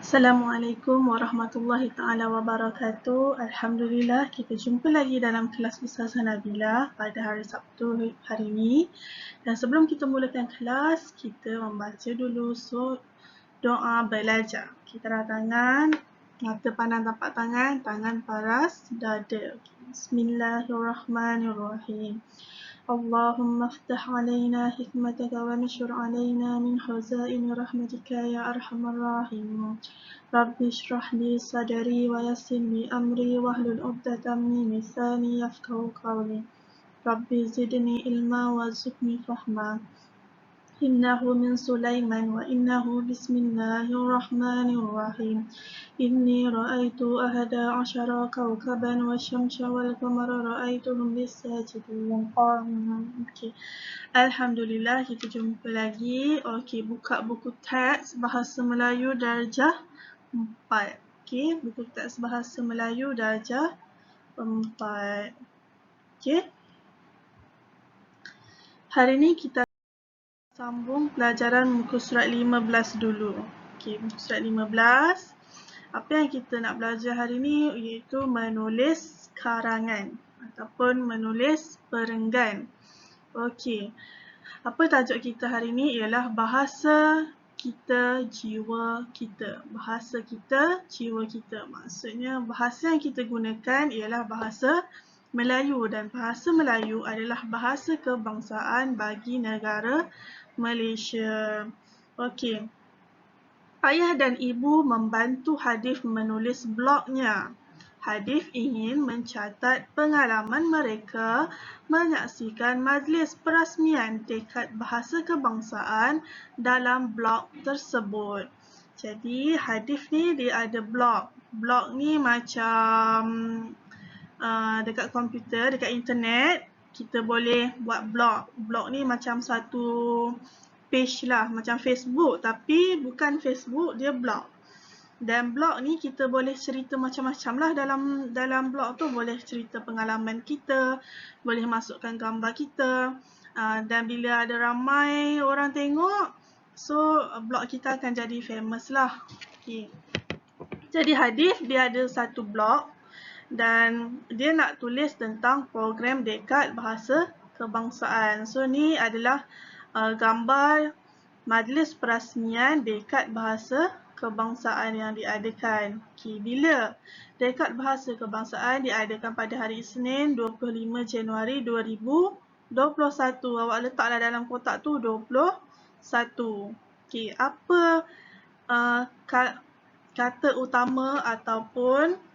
Assalamualaikum warahmatullahi taala wabarakatuh. Alhamdulillah kita jumpa lagi dalam kelas Ustazah Nabila pada hari Sabtu hari ini. Dan sebelum kita mulakan kelas, kita membaca dulu doa belajar. Kita dah tangan, mata pandang tapak tangan, tangan paras dada. Bismillahirrahmanirrahim. اللهم افتح علينا حكمتك ونشر علينا من خزائن رحمتك يا أرحم الراحمين رب اشرح لي صدري ويسر لي أمري واحلل عقدة من لساني يفقهوا قولي رب زدني علما وارزقني فهما إنه من سليمان وإنه بسم الله الرحمن الرحيم إني رأيت 11 كوكبا والشمس والقمر رأيتهم للساجدين. Okay. Alhamdulillah, kita jumpa lagi. Okey, buka buku teks Bahasa Melayu darjah 4. Okey, buku teks Bahasa Melayu darjah 4. Okey. Hari ini kita sambung pelajaran muka surat 15 dulu. Okey, muka surat 15. Apa yang kita nak belajar hari ini iaitu menulis karangan ataupun menulis perenggan. Okey. Apa tajuk kita hari ini ialah bahasa kita, jiwa kita. Bahasa kita, jiwa kita. Maksudnya bahasa yang kita gunakan ialah bahasa Melayu dan bahasa Melayu adalah bahasa kebangsaan bagi negara Malaysia. Okey. Ayah dan ibu membantu Hadif menulis blognya. Hadif ingin mencatat pengalaman mereka menyaksikan majlis perasmian tekad bahasa kebangsaan dalam blog tersebut. Jadi Hadif ni dia ada blog. Blog ni macam dekat komputer, dekat internet, kita boleh buat blog. Blog ni macam satu page lah, macam Facebook, tapi bukan Facebook, dia blog. Dan blog ni kita boleh cerita macam-macam lah dalam blog tu. Boleh cerita pengalaman kita, boleh masukkan gambar kita, dan bila ada ramai orang tengok, so blog kita akan jadi famous lah. Okay. Jadi Hadif dia ada satu blog dan dia nak tulis tentang program dekad bahasa kebangsaan. So ni adalah gambar majlis perasmian dekad bahasa kebangsaan yang diadakan. Okay, bila dekad bahasa kebangsaan diadakan pada hari Isnin 25 Januari 2021. Awak letaklah dalam kotak tu 21. Okay, apa kata utama ataupun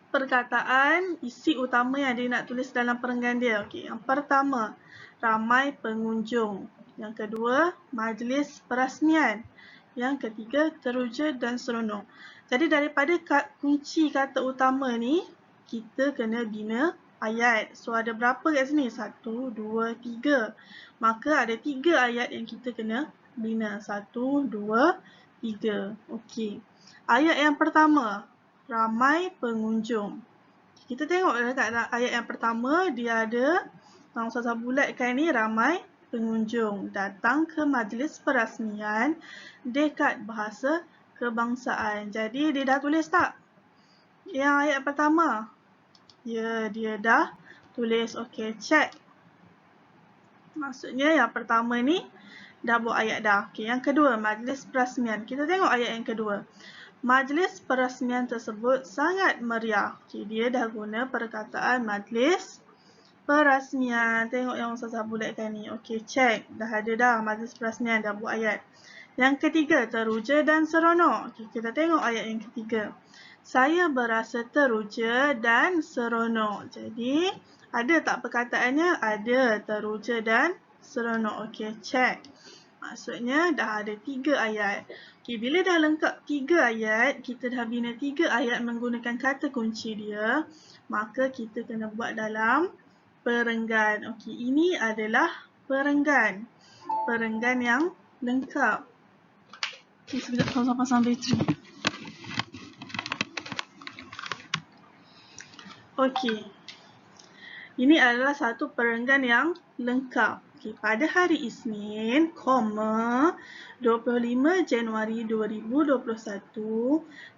perkataan isi utama yang dia nak tulis dalam perenggan dia? Okay, yang pertama, ramai pengunjung. Yang kedua, majlis perasmian. Yang ketiga, teruja dan seronok. Jadi daripada kunci kata utama ni, kita kena bina ayat. So ada berapa kat sini? 1, 2, 3. Maka ada 3 ayat yang kita kena bina. 1, 2, 3. Okey. Ayat yang pertama, ramai pengunjung. Kita tengok dekat ayat yang pertama, dia ada Ustazah bulatkan ni, ramai pengunjung datang ke majlis perasmian dekad bahasa kebangsaan. Jadi dia dah tulis tak? Yang ayat pertama? Ya, dia dah tulis. Okey, check. Maksudnya yang pertama ni dah buat ayat dah. Okey, yang kedua, majlis perasmian. Kita tengok ayat yang kedua. Majlis perasmian tersebut sangat meriah. Okey, dia dah guna perkataan majlis perasmian. Tengok yang Ustazah bulatkan ni. Okey, check. Dah ada dah majlis perasmian, dah buat ayat. Yang ketiga, teruja dan seronok. Okey, kita tengok ayat yang ketiga. Saya berasa teruja dan seronok. Jadi, ada tak perkataannya? Ada, teruja dan seronok. Okey, check. Maksudnya dah ada 3 ayat. Okey, bila dah lengkap 3 ayat, kita dah bina 3 ayat menggunakan kata kunci dia, maka kita kena buat dalam perenggan. Okey, ini adalah perenggan. Perenggan yang lengkap. Okey, sekejap Ustazah pasang bateri. Okey. Ini adalah satu perenggan yang lengkap. Okay, pada hari Isnin, 25 Januari 2021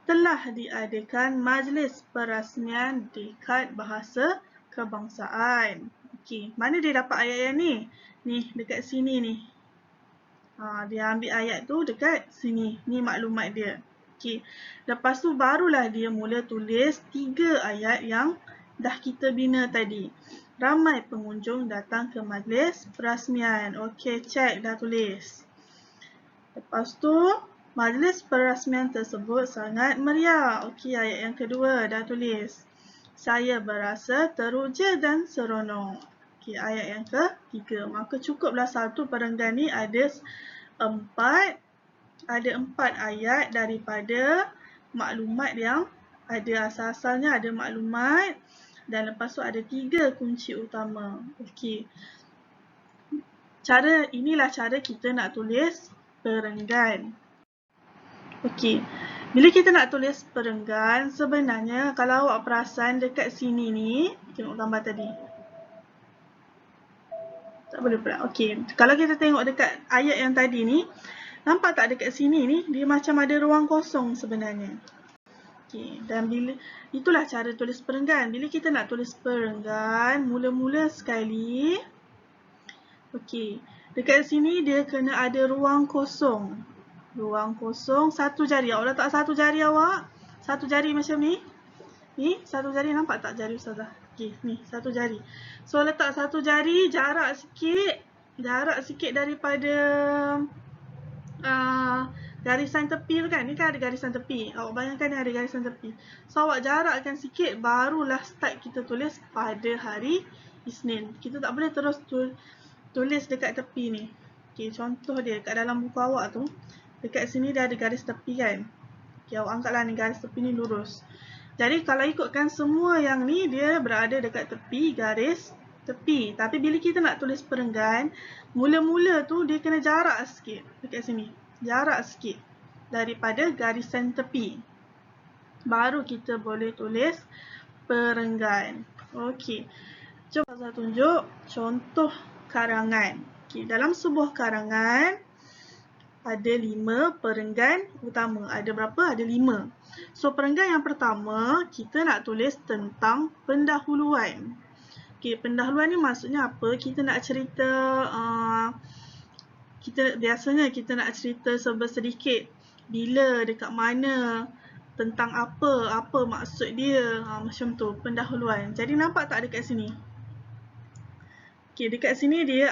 telah diadakan Majlis Perasmian Dekad Bahasa Kebangsaan. Okay, mana dia dapat ayat yang ni? Ni, dekat sini ni. Dia ambil ayat tu dekat sini. Ni maklumat dia. Okay. Lepas tu barulah dia mula tulis 3 ayat yang dah kita bina tadi. Ramai pengunjung datang ke majlis perasmian. Okey, check dah tulis. Lepas tu, majlis perasmian tersebut sangat meriah. Okey, ayat yang kedua dah tulis. Saya berasa teruja dan seronok. Okey, ayat yang ketiga. Maka cukuplah satu perenggan ni ada 4 ayat daripada maklumat yang ada. Asal-asalnya ada maklumat dan lepas tu ada 3 kunci utama. Okey. Inilah cara kita nak tulis perenggan. Okey. Bila kita nak tulis perenggan, sebenarnya kalau awak perasan dekat sini ni, tengok gambar tadi. Tak boleh pula. Okey. Kalau kita tengok dekat ayat yang tadi ni, nampak tak dekat sini ni, dia macam ada ruang kosong sebenarnya. Okay, dan itulah cara tulis perenggan. Bila kita nak tulis perenggan, mula-mula sekali, okey, dekat sini dia kena ada ruang kosong. Ruang kosong satu jari. Awak letak satu jari awak. Satu jari macam ni. Ni, satu jari nampak tak jari Ustazah? Okey, ni, satu jari. So, letak satu jari, jarak sikit daripada garisan tepi tu kan. Ni kan ada garisan tepi. Awak bayangkan ni ada garisan tepi. So, awak jarakkan sikit, barulah start kita tulis pada hari Isnin. Kita tak boleh terus tulis dekat tepi ni. Okay, contoh dia kat dalam buku awak tu. Dekat sini dia ada garis tepi kan. Okay, awak angkatlah ni garis tepi ni lurus. Jadi, kalau ikutkan semua yang ni, dia berada dekat tepi garis tepi. Tapi bila kita nak tulis perenggan, mula-mula tu dia kena jarak sikit dekat sini. Jarak sikit daripada garisan tepi. Baru kita boleh tulis perenggan. Okey. Cuba saya tunjuk contoh karangan. Okey, dalam sebuah karangan ada 5 perenggan utama. Ada berapa? Ada 5. So, perenggan yang pertama, kita nak tulis tentang pendahuluan. Okey, pendahuluan ni maksudnya apa? Kita nak cerita, biasanya kita nak cerita sedikit bila, dekat mana, tentang apa maksud dia, macam tu, pendahuluan. Jadi nampak tak dekat sini? Okey, dekat sini dia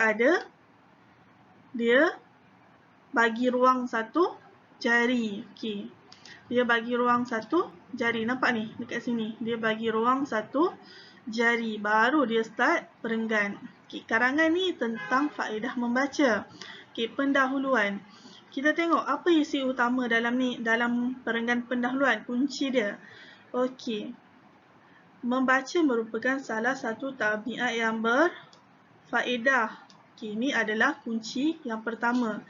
bagi ruang satu jari. Okey. Dia bagi ruang satu jari. Nampak ni dekat sini. Dia bagi ruang satu jari. Baru dia start perenggan. Okey, karangan ni tentang faedah membaca. Okey, pendahuluan. Kita tengok apa isi utama dalam perenggan pendahuluan. Kunci dia. Okey. Membaca merupakan salah satu tabiat yang berfaedah. Okey, ini adalah kunci yang pertama.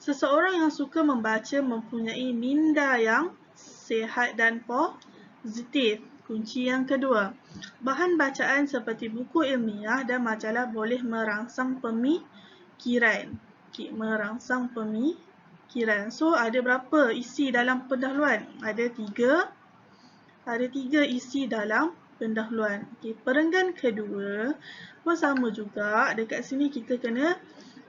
Seseorang yang suka membaca mempunyai minda yang sihat dan positif. Kunci yang kedua. Bahan bacaan seperti buku ilmiah dan majalah boleh merangsang pemikiran. Okey, merangsang pemikiran. So, ada berapa isi dalam pendahuluan? Ada 3. Ada 3 isi dalam pendahuluan. Okey, perenggan kedua pun sama juga. Dekat sini kita kena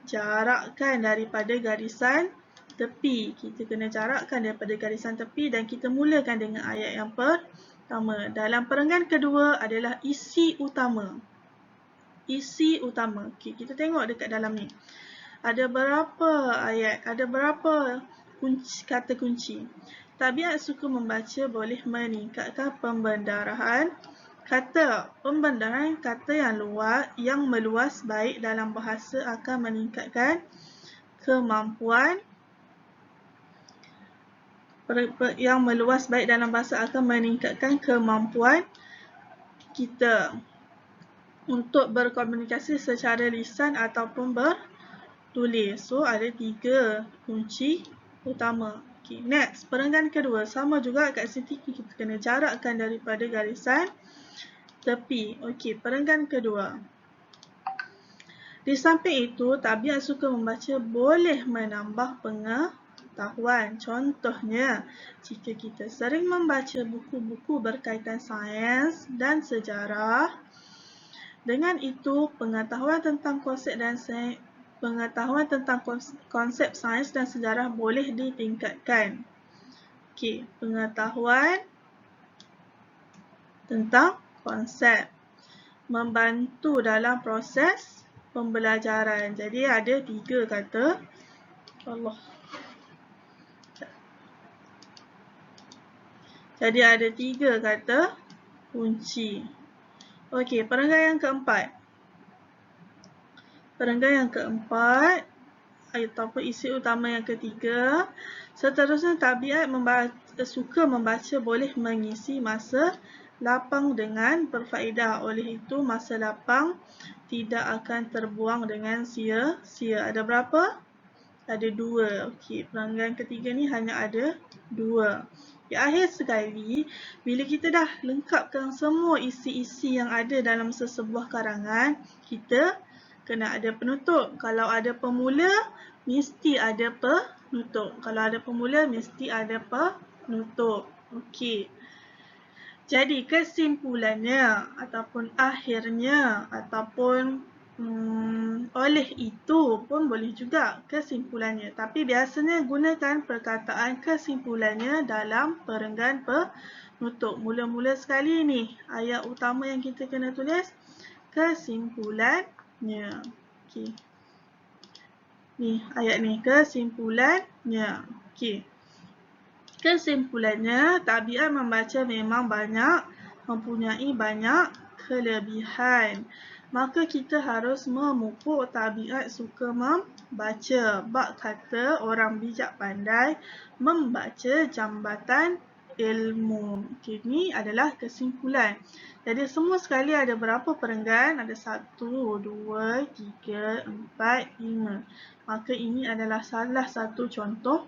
jarakkan daripada garisan tepi. Kita kena jarakkan daripada garisan tepi dan kita mulakan dengan ayat yang pertama. Dalam perenggan kedua adalah isi utama. Isi utama. Okey, kita tengok dekat dalam ni. Ada berapa ayat? Ada berapa kata kunci? Tabiat suka membaca boleh meningkatkan pembendarahan kata. Pembendarahan kata yang meluas baik dalam bahasa akan meningkatkan kemampuan kita untuk berkomunikasi secara lisan ataupun bertulis. So, ada 3 kunci utama. Okay, next, perenggan kedua. Sama juga kat sini kita kena jarakkan daripada garisan tepi. Okey, perenggan kedua. Di samping itu, tabiat suka membaca boleh menambah pengetahuan. Contohnya, jika kita sering membaca buku-buku berkaitan sains dan sejarah, dengan itu pengetahuan tentang konsep sains dan sejarah boleh ditingkatkan. Okey, pengetahuan tentang konsep membantu dalam proses pembelajaran. Jadi ada 3 kata Allah. Jadi ada 3 kata kunci. Okey, perenggan yang keempat. Perenggan yang keempat ataupun isi utama yang ketiga. Seterusnya, tabiat suka membaca boleh mengisi masa lapang dengan berfaedah. Oleh itu, masa lapang tidak akan terbuang dengan sia-sia. Ada berapa? Ada 2. Okey, perenggan ketiga ni hanya ada 2. Di akhir sekali, bila kita dah lengkapkan semua isi-isi yang ada dalam sesebuah karangan, kita kena ada penutup. Kalau ada pemula, mesti ada penutup. Kalau ada pemula, mesti ada penutup. Okey. Jadi kesimpulannya ataupun akhirnya ataupun oleh itu pun boleh juga kesimpulannya. Tapi biasanya gunakan perkataan kesimpulannya dalam perenggan penutup. Mula-mula sekali ni ayat utama yang kita kena tulis kesimpulannya. Okey. Ni ayat ni kesimpulannya. Okey. Kesimpulannya, tabiat membaca memang mempunyai banyak kelebihan. Maka kita harus memupuk tabiat suka membaca. Bab kata orang bijak pandai membaca jambatan ilmu. Okay, ini adalah kesimpulan. Jadi semua sekali ada berapa perenggan? Ada 1, 2, 3, 4, 5. Maka ini adalah salah satu contoh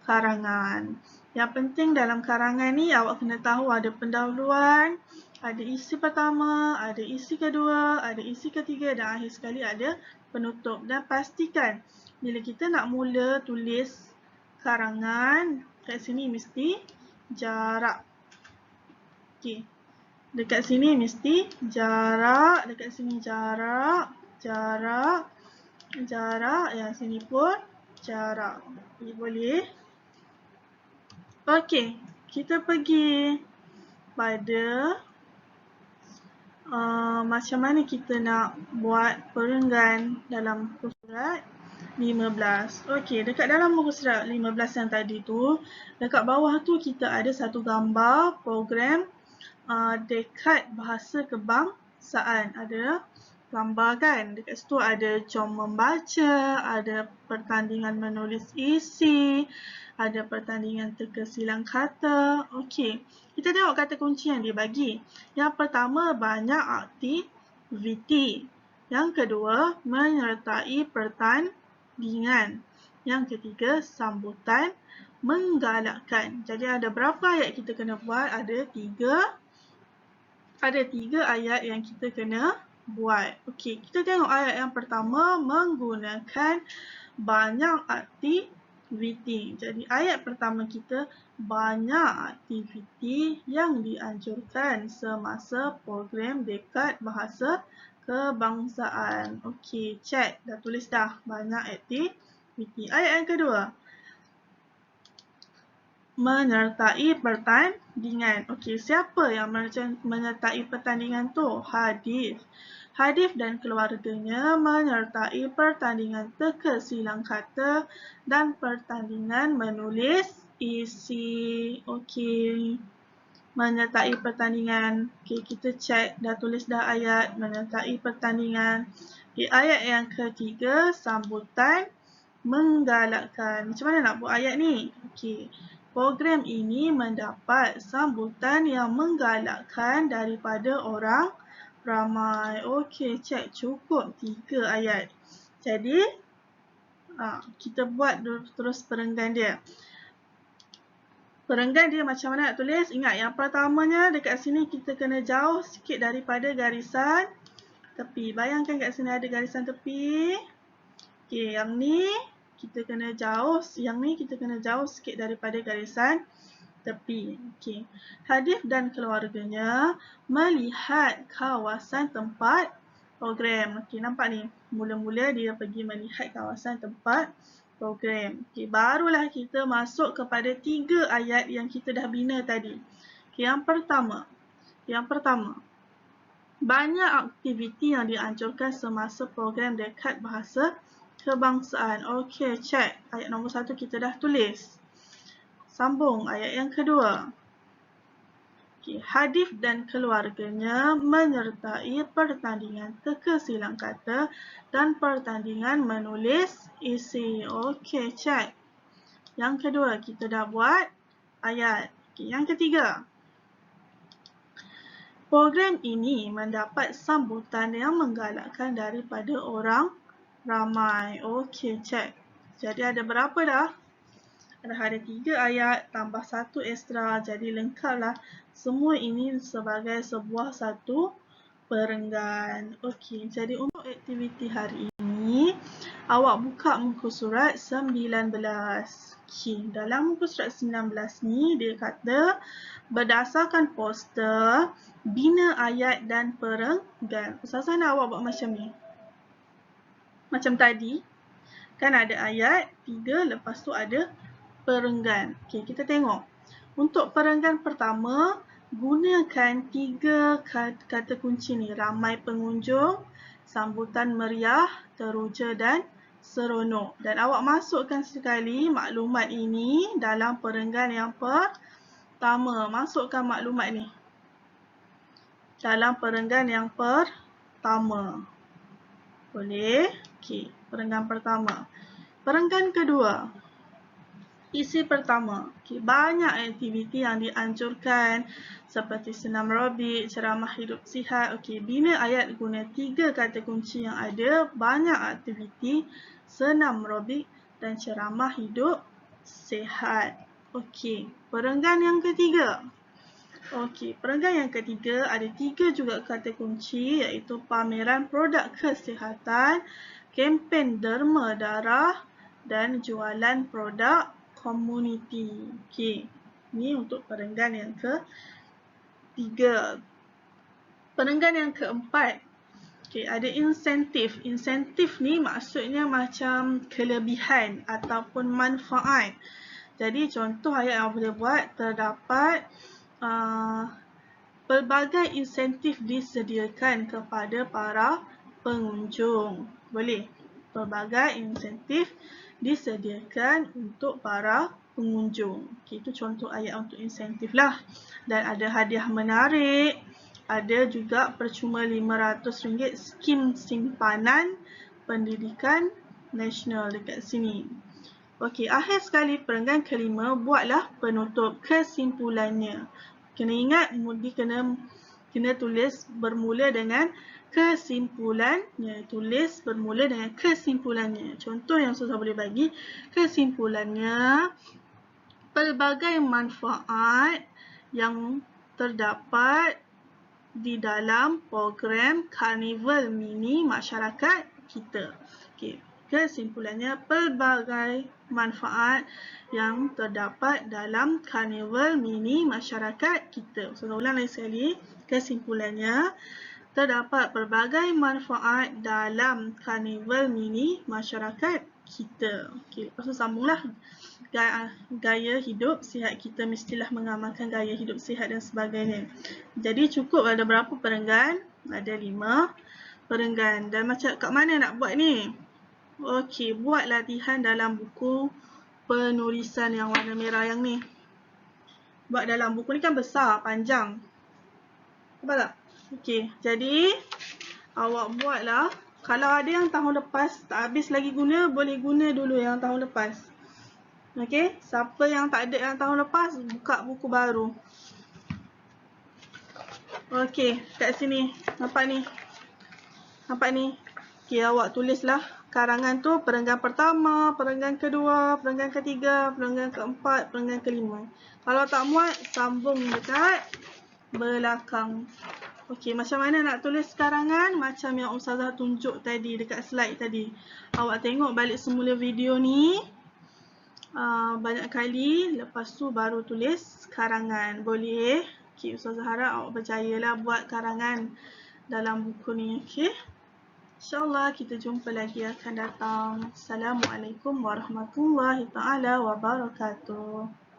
karangan. Yang penting dalam karangan ni awak kena tahu ada pendahuluan, ada isi pertama, ada isi kedua, ada isi ketiga dan akhir sekali ada penutup. Dan pastikan bila kita nak mula tulis karangan, kat sini mesti jarak. Okey. Dekat sini mesti jarak, dekat sini jarak, yang sini pun jarak. Boleh? Okey, kita pergi pada macam mana kita nak buat perenggan dalam muka surat 15. Okey, dekat dalam muka surat 15 yang tadi tu, dekat bawah tu kita ada satu gambar program dekat bahasa kebangsaan. Ada gambar kan? Dekat situ ada jom membaca, ada pertandingan menulis isi, ada pertandingan teka silang kata. Okey, kita tengok kata kunci yang dia bagi. Yang pertama, banyak aktiviti. Yang kedua, menyertai pertandingan. Yang ketiga, sambutan menggalakkan. Jadi ada berapa ayat kita kena buat? Ada 3 ayat yang kita kena buat. Okey, kita tengok ayat yang pertama, menggunakan banyak aktiviti. Jadi ayat pertama kita, banyak aktiviti yang dianjurkan semasa program dekat bahasa kebangsaan. Okey, check. Dah tulis dah. Banyak aktiviti. Ayat yang kedua, menyertai pertandingan. Okey, siapa yang menyertai pertandingan tu? Hadif. Hadif dan keluarganya menyertai pertandingan teka silang kata dan pertandingan menulis isi. Okey, menyertai pertandingan. Okey, kita cek. Dah tulis dah ayat menyertai pertandingan. Okey, ayat yang ketiga, sambutan menggalakkan. Macam mana nak buat ayat ni? Okey, program ini mendapat sambutan yang menggalakkan daripada orang ramai. Okey, cek. Cukup 3 ayat. Jadi, kita buat terus perenggan dia. Perenggan dia macam mana nak tulis? Ingat, yang pertamanya dekat sini kita kena jauh sikit daripada garisan tepi. Bayangkan kat sini ada garisan tepi. Okey, yang ni kita kena jauh, sikit daripada garisan tepi. Okey. Hadif dan keluarganya melihat kawasan tempat program. Okey, nampak ni. Mula-mula dia pergi melihat kawasan tempat program. Okey, barulah kita masuk kepada 3 ayat yang kita dah bina tadi. Okey, yang pertama. Banyak aktiviti yang dianjurkan semasa program dekat bahasa kebangsaan. Okey, check. Ayat nombor 1 kita dah tulis. Sambung ayat yang kedua. Okay. Hadif dan keluarganya menyertai pertandingan teka silang kata dan pertandingan menulis isi. Okey, check. Yang kedua, kita dah buat ayat. Okay. Yang ketiga. Program ini mendapat sambutan yang menggalakkan daripada orang ramai. Okey, check. Jadi ada berapa dah? Ada 3 ayat tambah 1 ekstra, jadi lengkaplah. Semua ini sebagai sebuah satu perenggan. Okey, jadi untuk aktiviti hari ini, awak buka muka surat 19. Okey, dalam muka surat 19 ni dia kata berdasarkan poster, bina ayat dan perenggan. Ustazah nak awak buat macam ni. Macam tadi, kan ada ayat 3, lepas tu ada perenggan. Okey, kita tengok. Untuk perenggan pertama, gunakan 3 kata kunci ni. Ramai pengunjung, sambutan meriah, teruja dan seronok. Dan awak masukkan sekali maklumat ini dalam perenggan yang pertama. Masukkan maklumat ni dalam perenggan yang pertama. Boleh? Okey, perenggan pertama. Perenggan kedua. Isi pertama. Okay, banyak aktiviti yang dianjurkan seperti senam aerobik, ceramah hidup sihat. Okey, bina ayat guna 3 kata kunci yang ada. Banyak aktiviti, senam aerobik dan ceramah hidup sihat. Okey, perenggan yang ketiga. Okey, perenggan yang ketiga ada 3 juga kata kunci, iaitu pameran produk kesihatan, kempen derma darah dan jualan produk komuniti. Okey, ini untuk perenggan yang ketiga. Perenggan yang keempat. Okey, ada insentif. Insentif ni maksudnya macam kelebihan ataupun manfaat. Jadi contoh ayat yang boleh buat, terdapat pelbagai insentif disediakan kepada para pengunjung. Boleh. Pelbagai insentif disediakan untuk para pengunjung. Okay, itu contoh ayat untuk insentif lah. Dan ada hadiah menarik. Ada juga percuma RM500 skim simpanan pendidikan nasional dekat sini. Okey, akhir sekali perenggan kelima, buatlah penutup kesimpulannya. Kena ingat, kena tulis bermula dengan kesimpulannya. Tulis bermula dengan kesimpulannya. Contoh yang Ustazah boleh bagi, kesimpulannya, pelbagai manfaat yang terdapat di dalam program Karnival Mini masyarakat kita. Okey, kesimpulannya, pelbagai manfaat yang terdapat dalam Karnival Mini masyarakat kita. So, ulang lagi sekali. Kesimpulannya, terdapat pelbagai manfaat dalam Karnival Mini masyarakat kita. Okey, lepas tu sambunglah. Gaya hidup sihat kita mestilah mengamalkan gaya hidup sihat dan sebagainya. Jadi cukup ada berapa perenggan? Ada 5 perenggan. Dan macam kat mana nak buat ni? Okey, buat latihan dalam buku penulisan yang warna merah yang ni. Buat dalam buku ni kan besar, panjang. Nampak tak? Okey, jadi awak buatlah. Kalau ada yang tahun lepas tak habis lagi guna, boleh guna dulu yang tahun lepas. Okey, siapa yang tak ada yang tahun lepas, buka buku baru. Okey, kat sini. Nampak ni? Nampak ni? Okey, awak tulislah karangan tu perenggan pertama, perenggan kedua, perenggan ketiga, perenggan keempat, perenggan kelima. Kalau tak muat, sambung dekat belakang. Okey, macam mana nak tulis karangan? Macam yang Ustazah tunjuk tadi dekat slide tadi. Awak tengok balik semula video ni banyak kali, lepas tu baru tulis karangan. Boleh? Okey, Ustazah harap awak berjayalah buat karangan dalam buku ni. Okey? InsyaAllah kita jumpa lagi akan datang. Assalamualaikum warahmatullahi taala wabarakatuh.